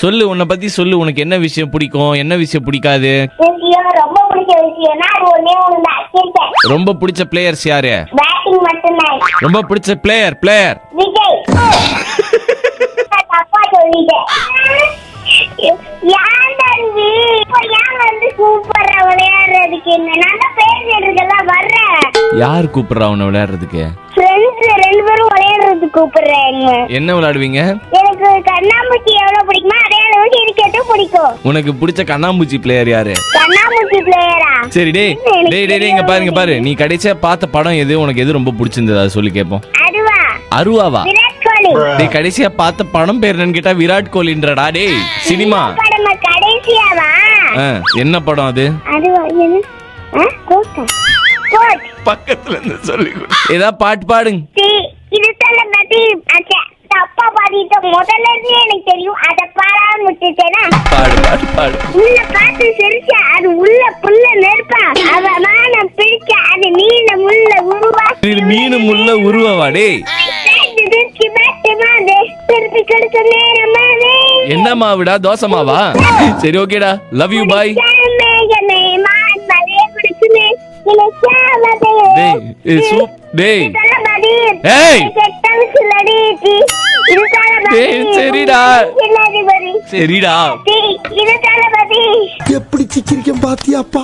சொல்லு, உன்னை பத்தி சொல்லு. உனக்கு என்ன விஷயம் பிடிக்கும், என்ன விஷயம் பிடிக்காது? ரொம்ப பிடிச்ச விஷயம்னா அது ஒண்ணே ஒண்ணுதான். கிரிக்கெட். ரொம்ப பிடிச்ச பிளேயர்ஸ் யாரு? பேட்டிங் மட்டும்தான். ரொம்ப பிடிச்ச பிளேயர் விஜய். தப்பா சொல்லிட்டேன். ஏன் தம்பி இப்போ ஏன் வந்து சூப்பரா விளையாடுறதுக்கு என்ன நான் தான் பேசுறதுக்கெல்லாம் வர்றேன். யார் கூப்பிடுறா உன்னை விளையாடுறதுக்கு? ஃப்ரெண்ட்ஸ் 2 பேரும் விளையாடுறதுக்கு கூப்பிடுறாங்க. என்ன விளையாடுவீங்க? எனக்கு கண்ணாமூச்சி எவ்வளவு பிடிக்குமா அதே அளவுக்கு கிரிக்கெட்டும் பிடிக்கும். உனக்கு பிடிச்ச கண்ணாமூச்சி பிளேயர் யாரு? கண்ணாமூச்சி பிளேயரா? சரி டேய் இங்க பாரு நீ கடைசியா பார்த்த படம் எது? உனக்கு எது ரொம்ப பிடிச்சிருந்தது அதை சொல்லி கேட்போம். அருவாவா? விராட் கோலி. டேய் கடைசியா பார்த்த படம் பேர் என்னன்னு கேட்டா விராட் கோலின்றடா. டேய் சினிமா படம் கடைசியாவா? என்ன படம் அது? அருவா என்ன? கோட். பக்கத்துல இருந்து சொல்லி ஏதா பாட்டு பாடுங்க. இது தளபதி. அச்சா தப்பா பாடிட்ட முதல்ல இருந்தே எனக்கு தெரியும். அத பாடாம விட்டுட்டேனா? பாடு. உள்ள காத்து சிரிச்சா அது உள்ள புல்ல நெருப்பா. அவமான பிடிச்ச அது மீன முள்ள உருவா. மீன் முள்ள உருவவா? டேய் என்ன மாவுடா? தோசை மாவா? சரி ஓகேடா, லவ் யூ பாய். சரிடா எப்படி சிக்கிரிக்கம் பாத்தியாப்பா?